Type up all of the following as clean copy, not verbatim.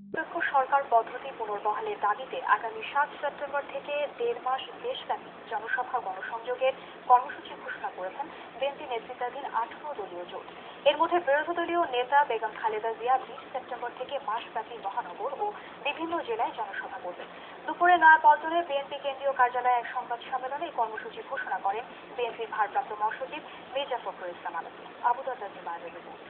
নিরপেক্ষ সরকার পদ্ধতি পুনর্বহালের দাবিতে আগামী 7 সেপ্টেম্বর থেকে 1.5 মাস দেশব্যাপী জনসভা গণসংযোগের কর্মসূচি ঘোষণা করেছেন বিএনপি নেতৃত্বাধীন 18 দলীয় জোট। এর মধ্যে বিরোধী দলীয় নেতা বেগম খালেদা জিয়া 20 সেপ্টেম্বর থেকে মাসব্যাপী মহানগর ও বিভিন্ন জেলায় জনসভা করবেন। দুপুরে নয়াপল্টনে বিএনপি কেন্দ্রীয় কার্যালয়ে এক সংবাদ সম্মেলনে এই কর্মসূচি ঘোষণা করেন বিএনপির ভারপ্রাপ্ত মহাসচিব মির্জা ফখরুল ইসলাম আলমগীর। আবু দারদার নিমায়ের রিপোর্ট।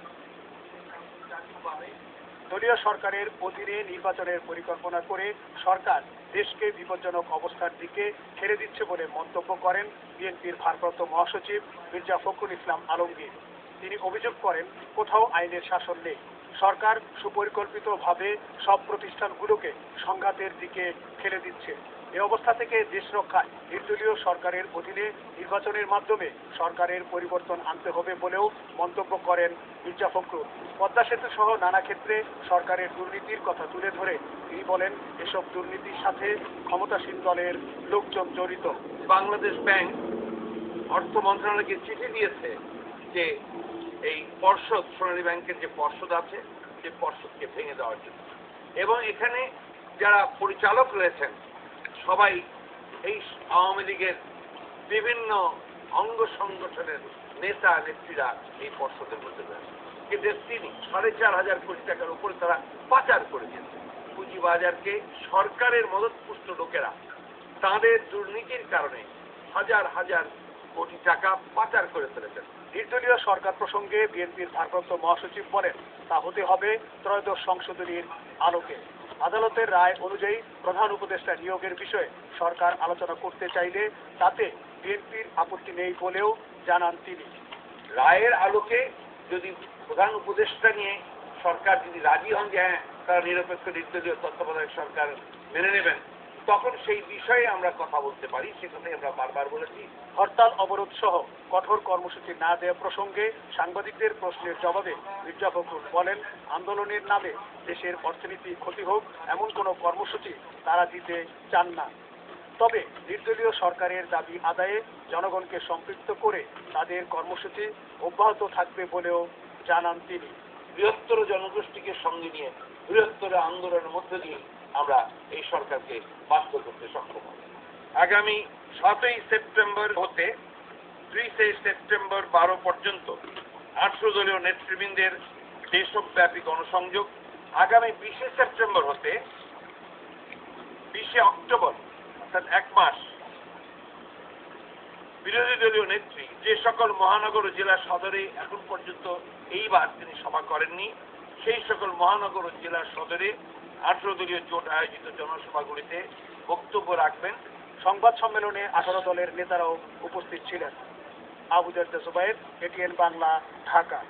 দলীয় সরকারের অধীনে নির্বাচনের পরিকল্পনা করে সরকার দেশকে বিপজ্জনক অবস্থার দিকে ঠেলে দিচ্ছে বলে মন্তব্য করেন বিএনপির ভারপ্রাপ্ত মহাসচিব মির্জা ফখরুল ইসলাম আলমগীর। তিনি অভিযোগ করেন, কোথাও আইনের শাসন নেই, সরকার সুপরিকল্পিতভাবে সব প্রতিষ্ঠানগুলোকে সংঘাতের দিকে ঠেলে দিচ্ছে। এই অবস্থা থেকে দেশ রক্ষায় নির্দলীয় সরকারের অধীনে নির্বাচনের মাধ্যমে সরকারের পরিবর্তন আনতে হবে বলেও মন্তব্য করেন মির্জা ফখরুল। পদ্মা সেতু সহ নানা ক্ষেত্রে সরকারের দুর্নীতির কথা তুলে ধরে তিনি বলেন, এসব দুর্নীতির সাথে ক্ষমতাসীন দলের লোকজন জড়িত। বাংলাদেশ ব্যাংক অর্থ মন্ত্রণালয়কে চিঠি দিয়েছে যে এই পর্ষদ, সোনালী ব্যাংকের যে পর্ষদ আছে সেই পর্ষদকে ভেঙে দেওয়ার জন্য, এবং এখানে যারা পরিচালক রয়েছেন সবাই এই আওয়ামী লীগের বিভিন্ন অঙ্গ সংগঠনের নেতা নেত্রীরা এই পর্ষদের মধ্যে রয়েছে। কিন্তু তিনি 4,500 কোটি টাকার উপরে তারা পাচার করেছেন। পুঁজিবাজারকে সরকারের মদতপুষ্ট লোকেরা তাদের দুর্নীতির কারণে হাজার হাজার কোটি টাকা পাচার করে ফেলেছেন। নির্দলীয় সরকার প্রসঙ্গে বিএনপির ভারপ্রাপ্ত মহাসচিব বলেন, তা হতে হবে ত্রয়োদশ সংশোধনীর আলোকে। আদালতের রায় অনুযায়ী প্রধান উপদেষ্টা নিয়োগের বিষয়ে সরকার আলোচনা করতে চাইলে তাতে বিএনপির আপত্তি নেই বলেও জানান তিনি। রায়ের আলোকে যদি প্রধান উপদেষ্টা নিয়ে সরকার যদি রাজি হন যে হ্যাঁ তারা নিরপেক্ষ নির্দলীয় তত্ত্বাবধায়ক সরকার মেনে নেবেন, তখন সেই বিষয়ে আমরা কথা বলতে পারি। সে কথাই আমরা বারবার বলেছি। হরতাল অবরোধ সহ কঠোর কর্মসূচি না দেওয়া প্রসঙ্গে সাংবাদিকদের প্রশ্নের জবাবে মির্জা ফখরুল বলেন, আন্দোলনের নামে দেশের অর্থনীতি ক্ষতি হোক এমন কোনো কর্মসূচি তারা দিতে চান না। তবে নির্দলীয় সরকারের দাবি আদায়ে জনগণকে সম্পৃক্ত করে তাদের কর্মসূচি অব্যাহত থাকবে বলেও জানান তিনি। বৃহত্তর জনগোষ্ঠীকে সঙ্গে নিয়ে বৃহত্তর আন্দোলনের মধ্য দিয়ে আমরা এই সরকারকে বাধ্য করতে সক্ষম হব। আগামী 7ই সেপ্টেম্বর হতে 30 সেপ্টেম্বর 12 পর্যন্ত 18 দলীয় নেতৃবৃন্দের দেশব্যাপী গণসংযোগ। আগামী 20 সেপ্টেম্বর হতে 20 অক্টোবর অর্থাৎ 1 মাস বিরোধী দলীয় নেত্রী যে সকল মহানগর ও জেলা সদরে এখন পর্যন্ত এইবার তিনি সভা করেননি, সেই সকল মহানগর ও জেলা সদরে 18 দলীয় জোট আয়োজিত জনসভাগুলিতে বক্তব্য রাখবেন। সংবাদ সম্মেলনে 18 দলের নেতারাও উপস্থিত ছিলেন। আবু দারদা জুবায়ের, এটিএন বাংলা, ঢাকা।